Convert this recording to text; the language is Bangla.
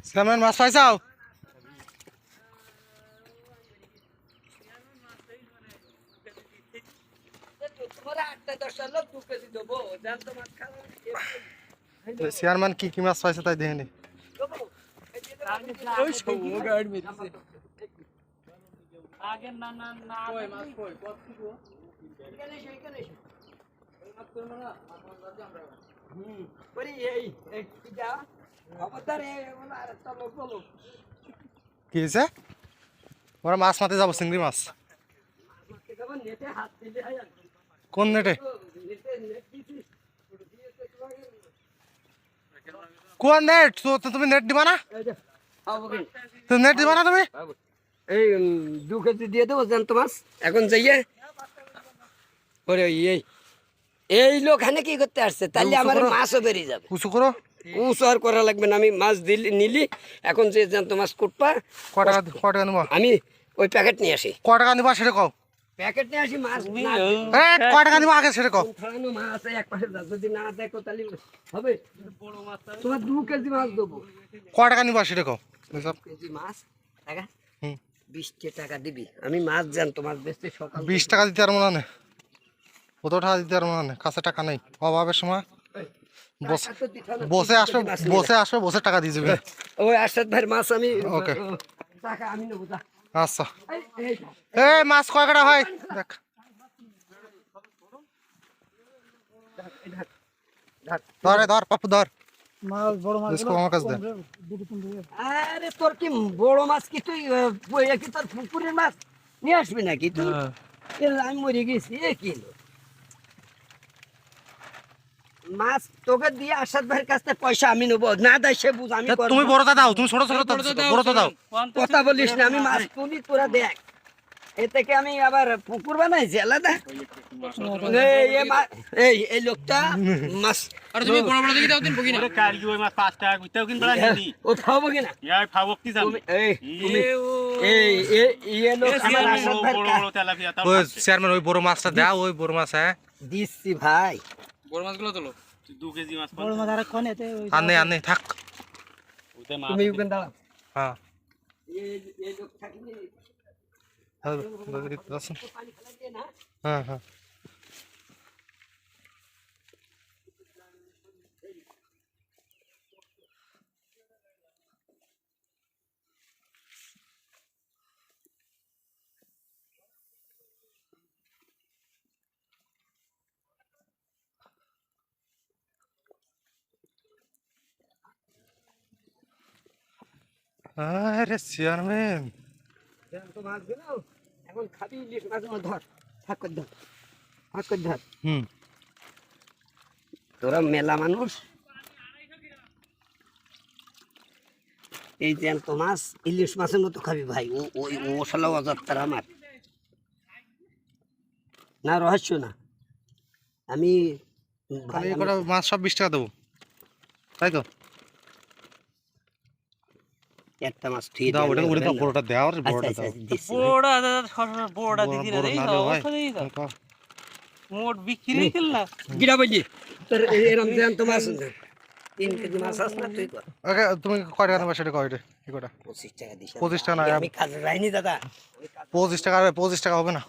চেয়ারম্যান মাছ পাইছাও? চেয়ারম্যান কি কি মাছ পাইছে তাই দেখেনি। কি হয়েছে? ওরা মাছ মারতে যাবো, চিংড়ি মাছ। কোন নেটে? কোন নেট? তুমি নেট দিবা না? নেট দিবা না তুমি? এই 2 কেজি দিয়ে দেবো জ্যান্ত মাছ এখন যাইয়ে। ওরে এই লোক এখানে কি করতে আসছে? তাহলে আমার মাছও বেরিয়ে যাবে। উঁচু করো। উঁচু আর করা লাগবে না, আমি মাছ নিলি এখন যে জ্যান্ত মাছ কুটপা। ক টাকা নিবা? আমি ওই প্যাকেট নিয়ে আসি। ক টাকা নিবা সেটা কও। প্যাকেট নিয়ে আসি মাছ। ক টাকা নিবা আগে সেটা কও। ফলানো মাছ এক পাশে যদি না দেখো তাহলে হবে। তোমার 2 কেজি মাছ দেবো। ক টাকা নিবা সেটা কও। 2 কেজি মাছ টাকা 20 টাকা দিবি। আমি মাছ জ্যান্ত মাছ বেচতে সকাল 20 টাকা দিতে আর মনে নেই, কত টাকা দিতে আর মনে নেই, কাছে টাকা নেই, অভাবের সময় বসে আসবে, বসে টাকা দিয়ে যাবে। ওই আরশাদ ভাইয়ের মাছ আমি ওকে টাকা আমি নেবো। আচ্ছা এই মাছ কয় কাটা ভাই দেখ। ধর পাপ্পু ধর মাছ, বড় মাছ আমার কাছে দে। আরে তোর কি বড় মাছ কি তুই কি তোর পুকুরের মাছ নিয়ে আসবি নাকি তুই? আমি মরে গেছি কিলো মাছ তোকে দিয়ে আরশাদ ভাইয়ের কাছ থেকে পয়সা আমি নেবো না। দেয় সে বুঝ, আমি তুমি বড়টা দাও, তুমি ছোট ছোট বড়টা দাও। কথা বলিস না, আমি মাছ তুলি তোরা দেখ। এ থেকে আমি আবার পুকুর বানাইছি আলাদা। এই লোকটা মাছ তুমি বড় বড় দেখি দাও দিন বগি না কালকে ওই মাছ 5 টাকা কইতাও কিন বলা দিদি ও খাবো কিনা এই খাবো কি জানি এই লোক আমার আরশাদ ভাইয়ের বড় বড় তেলাপিয়া তাও ওই চেয়ারম্যান ওই বড় মাছটা দাও, ওই বড় মাছ। হ্যাঁ দিচ্ছি ভাই, বড় মাছগুলো তোলো। 2 কেজি মাছ বড় মাছ আর কোন এতে আনে থাক। ওইটা মাছ তুমি ওখানে দাঁড়াও। হ্যাঁ এই লোক থাকলে পানি ফেলা দিয়ে না। হ্যাঁ হ্যাঁ আরে চেয়ারম্যান তো মাছ দিল এখন খাবি ইলিশ মাছ ধর, থাক করে ধর, থাক করে ধর। তোরা মেলা মানুষ, এই জ্যান্ত মাছ ইলিশ মাছের মতো খাবি ভাই। ওই মশলা অজাত্তার আমার না, রহস্য না। আমি মাছ সব 20 টাকা দেবো, তাই তো? একটা মাছ ঠিক দাও ওটা, ওটা বড়টা দাও, আর বড়টা দাও। বড়টা দিদি রে এই মোট বিক্রি করলা গিরা বলি তোর এরকম জ্যান্ত মাছ 3 কেজি মাছ আছে না তুই কর। ওকে তুমি কয় টাকা নেবা সেটা কয়? এটা কি কটা? 25 টাকা দিস। 25 টাকা না, আমি কাজে যাইনি দাদা। 25 টাকা হবে না।